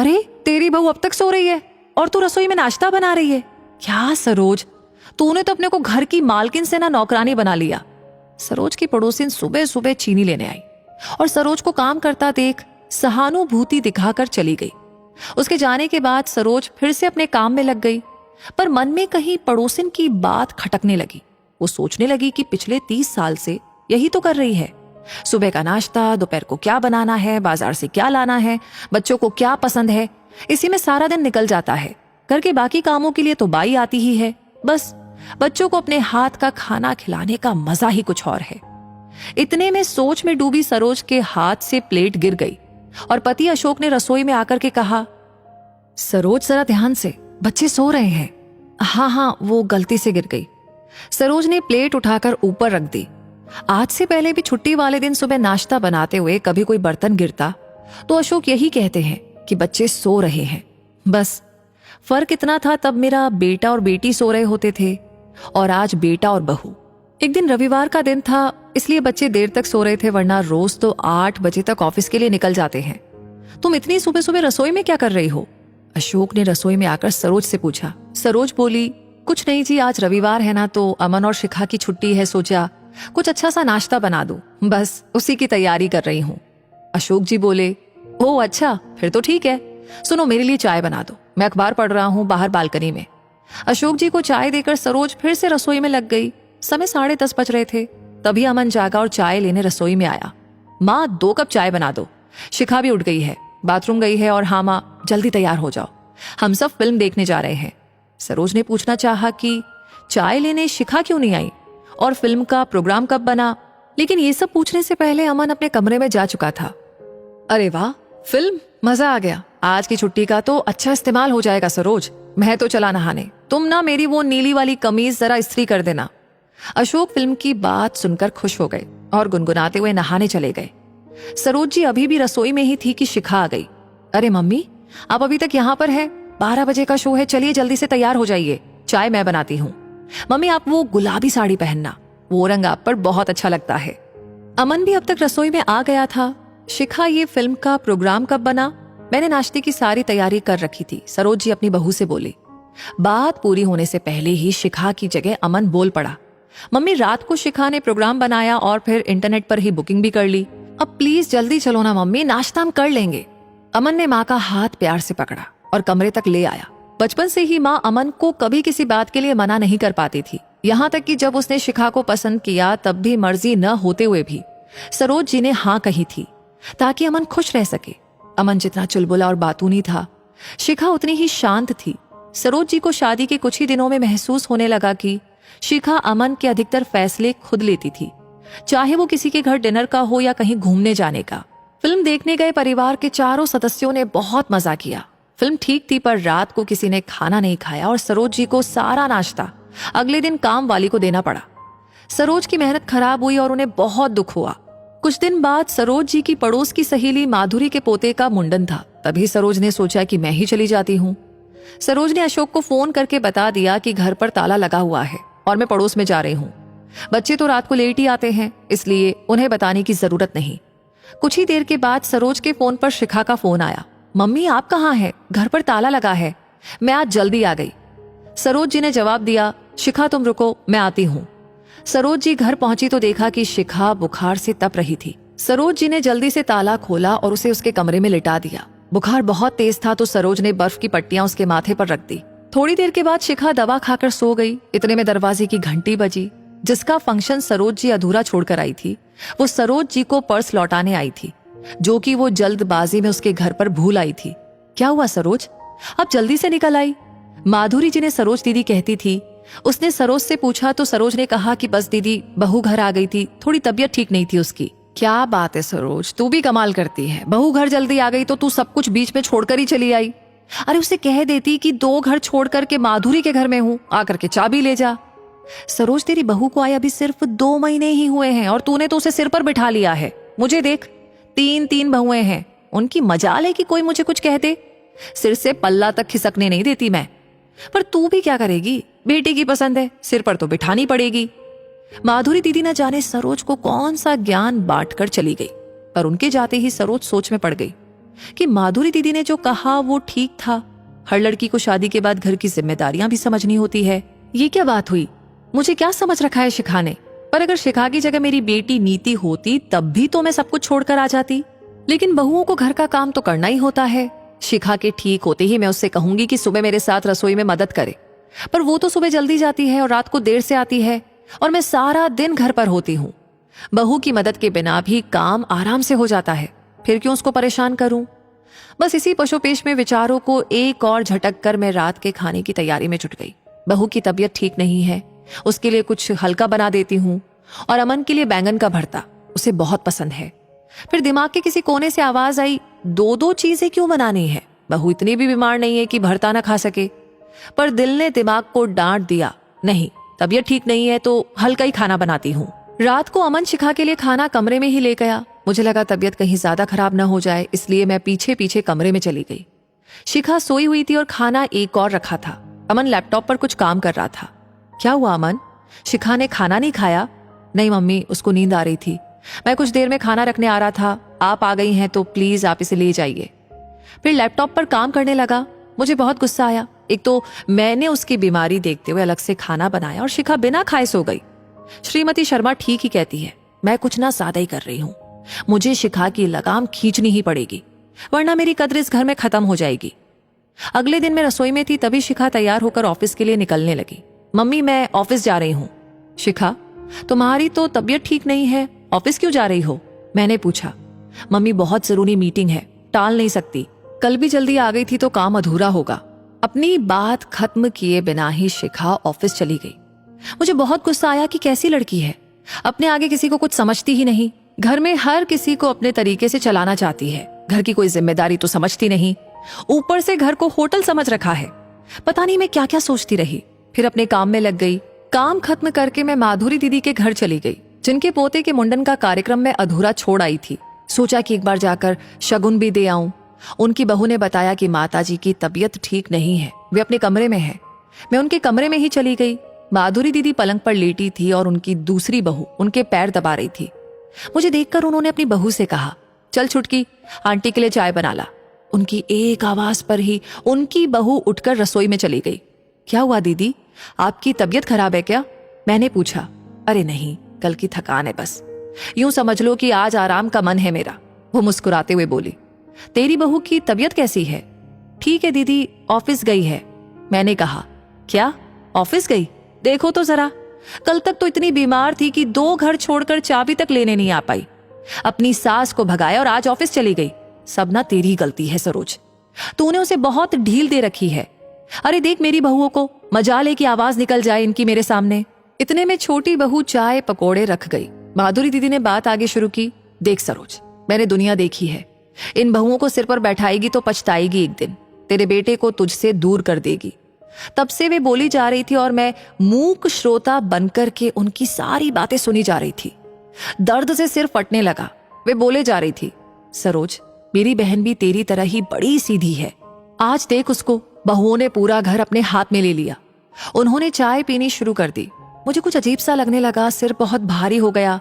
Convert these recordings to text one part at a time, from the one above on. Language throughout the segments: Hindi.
अरे तेरी बहू अब तक सो रही है और तू रसोई में नाश्ता बना रही है? क्या सरोज, तूने तो अपने को घर की मालकिन से ना नौकरानी बना लिया। सरोज की पड़ोसिन सुबह सुबह चीनी लेने आई और सरोज को काम करता देख सहानुभूति दिखाकर चली गई। उसके जाने के बाद सरोज फिर से अपने काम में लग गई, पर मन में कहीं पड़ोसिन की बात खटकने लगी। वो सोचने लगी कि पिछले 30 साल से यही तो कर रही है। सुबह का नाश्ता, दोपहर को क्या बनाना है, बाजार से क्या लाना है, बच्चों को क्या पसंद है, इसी में सारा दिन निकल जाता है। घर के बाकी कामों के लिए तो बाई आती ही है। बस बच्चों को अपने हाथ का खाना खिलाने का मजा ही कुछ और है। इतने में सोच में डूबी सरोज के हाथ से प्लेट गिर गई और पति अशोक ने रसोई में आकर के कहा, सरोज जरा ध्यान से, बच्चे सो रहे हैं। हाँ, वो गलती से गिर गई। सरोज ने प्लेट उठाकर ऊपर रख दी। आज से पहले भी छुट्टी वाले दिन सुबह नाश्ता बनाते हुए कभी कोई बर्तन गिरता तो अशोक यही कहते हैं कि बच्चे सो रहे हैं। बस फर्क इतना था, तब मेरा बेटा और बेटी सो रहे होते थे और आज बेटा और बहू। एक दिन रविवार का दिन था, इसलिए बच्चे देर तक सो रहे थे, वरना रोज तो 8 बजे तक ऑफिस के लिए निकल जाते हैं। तुम इतनी सुबह सुबह रसोई में क्या कर रही हो? अशोक ने रसोई में आकर सरोज से पूछा। सरोज बोली, कुछ नहीं जी, आज रविवार है ना, तो अमन और शिखा की छुट्टी है, सोचा कुछ अच्छा सा नाश्ता बना दूं, बस उसी की तैयारी कर रही हूं। अशोक जी बोले, ओह अच्छा, फिर तो ठीक है। सुनो, मेरे लिए चाय बना दो, मैं अखबार पढ़ रहा हूं बाहर बालकनी में। अशोक जी को चाय देकर सरोज फिर से रसोई में लग गई। समय 10:30 बज रहे थे। तभी अमन जागा और चाय लेने रसोई में आया। माँ 2 कप चाय बना दो। शिखा भी उठ गई है, बाथरूम गई है, और हाँ माँ, जल्दी तैयार हो जाओ, हम सब फिल्म देखने जा रहे हैं। सरोज ने पूछना चाहा कि चाय लेने शिखा क्यों नहीं आई और फिल्म का प्रोग्राम कब बना, लेकिन ये सब पूछने से पहले अमन अपने कमरे में जा चुका था। अरे वाह, फिल्म, मजा आ गया। आज की छुट्टी का तो अच्छा इस्तेमाल हो जाएगा सरोज। मैं तो चला नहाने, तुम ना मेरी वो नीली वाली कमीज जरा इस्त्री कर देना। अशोक फिल्म की बात सुनकर खुश हो गए और गुनगुनाते हुए नहाने चले गए। सरोज जी अभी भी रसोई में ही थी कि शिखा आ गई। अरे मम्मी, आप अभी तक यहाँ पर है? 12 बजे का शो है, चलिए जल्दी से तैयार हो जाइए, चाय मैं बनाती हूँ। मम्मी, आप वो गुलाबी साड़ी पहनना, वो रंग आप पर बहुत अच्छा लगता है। अमन भी अब तक रसोई में आ गया था। शिखा, ये फिल्म का प्रोग्राम कब बना? मैंने नाश्ते की सारी तैयारी कर रखी थी, सरोज जी अपनी बहू से बोली। बात पूरी होने से पहले ही शिखा की जगह अमन बोल पड़ा। मम्मी, रात को शिखा ने प्रोग्राम बनाया और फिर इंटरनेट पर ही बुकिंग भी कर ली। अब प्लीज जल्दी चलो ना मम्मी, नाश्ता हम कर लेंगे। अमन ने माँ का हाथ प्यार से पकड़ा और कमरे तक ले आया। बचपन से ही माँ अमन को कभी किसी बात के लिए मना नहीं कर पाती थी। यहाँ तक कि जब उसने शिखा को पसंद किया तब भी मर्जी न होते हुए भी सरोज जी ने हाँ कही थी, ताकि अमन खुश रह सके। अमन जितना चुलबुला और बातूनी था, शिखा उतनी ही शांत थी। सरोज जी को शादी के कुछ ही दिनों में महसूस होने लगा कि शिखा अमन के अधिकतर फैसले खुद लेती थी, चाहे वो किसी के घर डिनर का हो या कहीं घूमने जाने का। फिल्म देखने गए परिवार के चारों सदस्यों ने बहुत मजा किया। फिल्म ठीक थी, पर रात को किसी ने खाना नहीं खाया और सरोज जी को सारा नाश्ता अगले दिन काम वाली को देना पड़ा। सरोज की मेहनत खराब हुई और उन्हें बहुत दुख हुआ। कुछ दिन बाद सरोज जी की पड़ोस की सहेली माधुरी के पोते का मुंडन था। तभी सरोज ने सोचा कि मैं ही चली जाती हूँ। सरोज ने अशोक को फोन करके बता दिया कि घर पर ताला लगा हुआ है और मैं पड़ोस में जा रही हूँ। बच्चे तो रात को लेट ही आते हैं, इसलिए उन्हें बताने की जरूरत नहीं। कुछ ही देर के बाद सरोज के फोन पर शिखा का फोन आया। मम्मी, आप कहाँ हैं? घर पर ताला लगा है, मैं आज जल्दी आ गई। सरोज जी ने जवाब दिया, शिखा तुम रुको, मैं आती हूँ। सरोज जी घर पहुंची तो देखा कि शिखा बुखार से तप रही थी। सरोज जी ने जल्दी से ताला खोला और उसे उसके कमरे में लिटा दिया। बुखार बहुत तेज था तो सरोज ने बर्फ की पट्टियां उसके माथे पर रख दी। थोड़ी देर के बाद शिखा दवा खाकर सो गई। इतने में दरवाजे की घंटी बजी। जिसका फंक्शन सरोज जी अधूरा छोड़कर आई थी, वो सरोज जी को पर्स लौटाने आई थी, जो कि वो जल्दबाजी में उसके घर पर भूल आई थी। क्या हुआ सरोज, अब जल्दी से निकल आई? माधुरी जी ने सरोज दीदी कहती थी। उसने सरोज से पूछा तो सरोज ने कहा कि बस दीदी, बहू घर आ गई थी, थोड़ी तबीयत ठीक नहीं थी उसकी। क्या बात है सरोज, तू भी कमाल करती है। बहू घर जल्दी आ गई तो तू सब कुछ बीच में छोड़कर ही चली आई। अरे उसे कह देती कि 2 घर छोड़कर के माधुरी के घर में हूँ, आकर के चाबी ले जा। सरोज, तेरी बहू को आए अभी सिर्फ 2 महीने ही हुए हैं और तूने तो उसे सिर पर बिठा लिया है। मुझे देख, 3 बहुएं हैं, उनकी मजाल है कि कोई मुझे कुछ कह दे। सिर से पल्ला तक खिसकने नहीं देती मैं। पर तू भी क्या करेगी, बेटी की पसंद है, सिर पर तो बिठानी पड़ेगी। माधुरी दीदी न जाने सरोज को कौन सा ज्ञान बांट कर चली गई, पर उनके जाते ही सरोज सोच में पड़ गई। कि माधुरी दीदी ने जो कहा वो ठीक था। हर लड़की को शादी के बाद घर की जिम्मेदारियां भी समझनी होती है। ये क्या बात हुई? मुझे क्या समझ रखा है शिखा ने? पर अगर शिखा की जगह मेरी बेटी नीति होती तब भी तो मैं सब कुछ छोड़कर आ जाती। लेकिन बहुओं को घर का काम तो करना ही होता है। शिखा के ठीक होते ही मैं उससे कहूंगी कि सुबह मेरे साथ रसोई में मदद करे, पर वो तो सुबह जल्दी जाती है और रात को देर से आती है और मैं सारा दिन घर पर होती हूँ। बहू की मदद के बिना भी काम आराम से हो जाता है, फिर क्यों उसको परेशान करूं? बस इसी पशुपेश में विचारों को एक और झटक कर मैं रात के खाने की तैयारी में जुट गई। बहू की तबीयत ठीक नहीं है, उसके लिए कुछ हल्का बना देती हूँ और अमन के लिए बैंगन का भरता, उसे बहुत पसंद है। फिर दिमाग के किसी कोने से आवाज आई, दो दो चीजें क्यों बनानी है? बहू इतनी भी बीमार नहीं है कि भरता ना खा सके। पर दिल ने दिमाग को डांट दिया, नहीं, तबीयत ठीक नहीं है तो हल्का ही खाना बनाती हूँ। रात को अमन शिखा के लिए खाना कमरे में ही ले गया। मुझे लगा तबीयत कहीं ज्यादा खराब ना हो जाए, इसलिए मैं पीछे पीछे कमरे में चली गई। शिखा सोई हुई थी और खाना एक और रखा था। अमन लैपटॉप पर कुछ काम कर रहा था। क्या हुआ अमन? शिखा ने खाना नहीं खाया? नहीं मम्मी, उसको नींद आ रही थी। मैं कुछ देर में खाना रखने आ रहा था, आप आ गई हैं तो प्लीज आप इसे ले जाइए। फिर लैपटॉप पर काम करने लगा। मुझे बहुत गुस्सा आया। एक तो मैंने उसकी बीमारी देखते हुए अलग से खाना बनाया और शिखा बिना खाए सो गई। श्रीमती शर्मा ठीक ही कहती है, मैं कुछ ना ज्यादा ही कर रही हूँ। मुझे शिखा की लगाम खींचनी ही पड़ेगी, वरना मेरी कद्र इस घर में खत्म हो जाएगी। अगले दिन मैं रसोई में थी, तभी शिखा तैयार होकर ऑफिस के लिए निकलने लगी। मम्मी, मैं ऑफिस जा रही हूँ। शिखा, तुम्हारी तो तबीयत ठीक नहीं है, ऑफिस क्यों जा रही हो? मैंने पूछा। मम्मी, बहुत जरूरी मीटिंग है, टाल नहीं सकती। कल भी जल्दी आ गई थी तो काम अधूरा होगा। अपनी बात खत्म किए बिना ही शिखा ऑफिस चली गई। मुझे बहुत गुस्सा आया कि कैसी लड़की है, अपने आगे किसी को कुछ समझती ही नहीं। घर में हर किसी को अपने तरीके से चलाना चाहती है, घर की कोई जिम्मेदारी तो समझती नहीं, ऊपर से घर को होटल समझ रखा है। पता नहीं मैं क्या क्या सोचती रही। फिर अपने काम में लग गई। काम खत्म करके मैं माधुरी दीदी के घर चली गई, जिनके पोते के मुंडन का कार्यक्रम में अधूरा छोड़ आई थी। सोचा कि एक बार जाकर शगुन भी दे आऊं। उनकी बहू ने बताया कि माताजी की तबीयत ठीक नहीं है, वे अपने कमरे में है। मैं उनके कमरे में ही चली गई। माधुरी दीदी पलंग पर लेटी थी और उनकी दूसरी बहू उनके पैर दबा रही थी। मुझे देखकर उन्होंने अपनी बहू से कहा, चल छुटकी, आंटी के लिए चाय बना ला। उनकी एक आवाज पर ही उनकी बहू उठकर रसोई में चली गई। क्या हुआ दीदी, आपकी तबीयत खराब है क्या? मैंने पूछा। अरे नहीं, कल की थकान है बस, यूं समझ लो कि आज आराम का मन है मेरा। वो मुस्कुराते हुए बोली। तेरी बहू की तबीयत कैसी है? ठीक है दीदी, ऑफिस गई है। मैंने कहा, क्या ऑफिस गई? देखो तो जरा, कल तक तो इतनी बीमार थी कि 2 घर छोड़कर चाबी तक लेने नहीं आ पाई। अपनी सास को भगाया और आज ऑफिस चली गई। सब ना तेरी गलती है सरोज, तूने उसे बहुत ढील दे रखी है। अरे देख मेरी बहुओं को, मजाल है कि आवाज निकल जाए इनकी मेरे सामने। इतने में छोटी बहू चाय पकोड़े रख गई। माधुरी दीदी ने बात आगे शुरू की। देख सरोज, मैंने दुनिया देखी है, इन बहुओं को सिर पर बैठाएगी तो पछताएगी एक दिन, तेरे बेटे को तुझसे दूर कर देगी। तब से वे बोली जा रही थी और मैं मूक श्रोता बनकर के उनकी सारी बातें सुनी जा रही थी। दर्द से सिर फटने लगा। वे बोले जा रही थी, सरोज, मेरी बहन भी तेरी तरह ही बड़ी सीधी है। आज देख उसको, बहुओं ने पूरा घर अपने हाथ में ले लिया। उन्होंने चाय पीनी शुरू कर दी। मुझे कुछ अजीब सा लगने लगा, सिर बहुत भारी हो गया।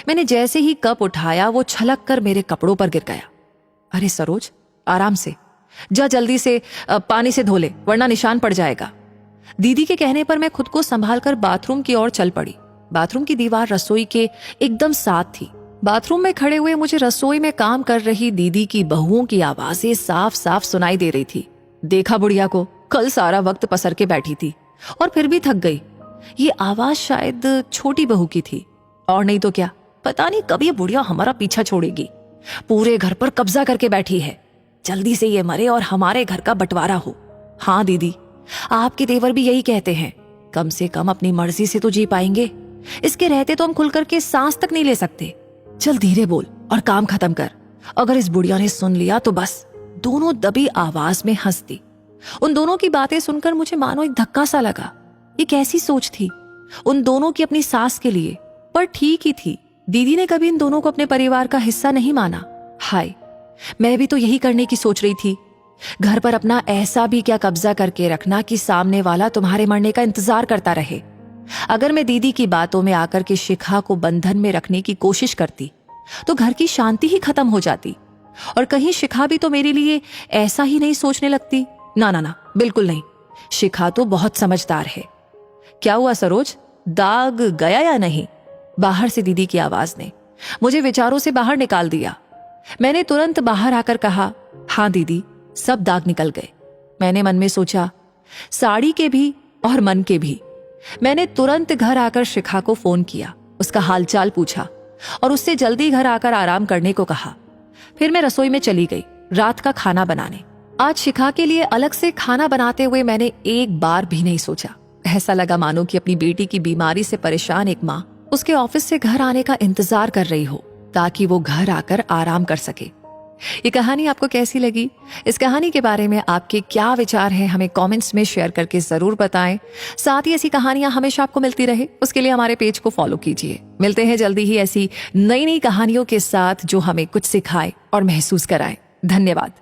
मैंने जैसे ही कप उठाया वो छलक कर मेरे कपड़ों पर गिर गया। अरे सरोज, आराम से जा, जल्दी से पानी से धो ले, वरना निशान पड़ जाएगा। दीदी के कहने पर मैं खुद को संभालकर बाथरूम की ओर चल पड़ी। बाथरूम की दीवार रसोई के एकदम साथ थी। बाथरूम में खड़े हुए मुझे रसोई में काम कर रही दीदी की बहुओं की आवाजें साफ साफ सुनाई दे रही थी। देखा बुढ़िया को, कल सारा वक्त पसर के बैठी थी और फिर भी थक गई। ये आवाज शायद छोटी बहू की थी, और नहीं तो क्या। पता नहीं कब ये बुढ़िया हमारा पीछा छोड़ेगी। पूरे घर पर कब्जा करके बैठी है। जल्दी से ये मरे और हमारे घर का बंटवारा हो। हाँ दीदी, आपके देवर भी यही कहते हैं, कम से कम अपनी मर्जी से तो जी पाएंगे। इसके रहते तो हम खुल करके सांस तक नहीं ले सकते। चल धीरे बोल और काम खत्म कर। अगर इस बुढ़िया ने सुन लिया तो बस। दोनों दबी आवाज में हंस दी। उन दोनों की बातें सुनकर मुझे मानो एक धक्का सा लगा। ये कैसी सोच थी उन दोनों की अपनी सास के लिए? पर ठीक ही थी, दीदी ने कभी इन दोनों को अपने परिवार का हिस्सा नहीं माना। हाय, मैं भी तो यही करने की सोच रही थी। घर पर अपना ऐसा भी क्या कब्जा करके रखना कि सामने वाला तुम्हारे मरने का इंतजार करता रहे। अगर मैं दीदी की बातों में आकर के शिखा को बंधन में रखने की कोशिश करती तो घर की शांति ही खत्म हो जाती। और कहीं शिखा भी तो मेरे लिए ऐसा ही नहीं सोचने लगती? ना ना ना, बिल्कुल नहीं। शिखा तो बहुत समझदार है। क्या हुआ सरोज, दाग गया या नहीं? बाहर से दीदी की आवाज ने मुझे विचारों से बाहर निकाल दिया। मैंने तुरंत बाहर आकर कहा, हाँ दीदी, सब दाग निकल गए। मैंने मन में सोचा, साड़ी के भी और मन के भी। मैंने तुरंत घर आकर शिखा को फोन किया, उसका हालचाल पूछा और उससे जल्दी घर आकर आराम करने को कहा। फिर मैं रसोई में चली गई रात का खाना बनाने। आज शिखा के लिए अलग से खाना बनाते हुए मैंने एक बार भी नहीं सोचा। ऐसा लगा मानो कि अपनी बेटी की बीमारी से परेशान एक माँ उसके ऑफिस से घर आने का इंतजार कर रही हो ताकि वो घर आकर आराम कर सके। ये कहानी आपको कैसी लगी? इस कहानी के बारे में आपके क्या विचार हैं, हमें कमेंट्स में शेयर करके जरूर बताएं। साथ ही ऐसी कहानियां हमेशा आपको मिलती रहे उसके लिए हमारे पेज को फॉलो कीजिए। मिलते हैं जल्दी ही ऐसी नई नई कहानियों के साथ जो हमें कुछ सिखाए और महसूस कराए। धन्यवाद।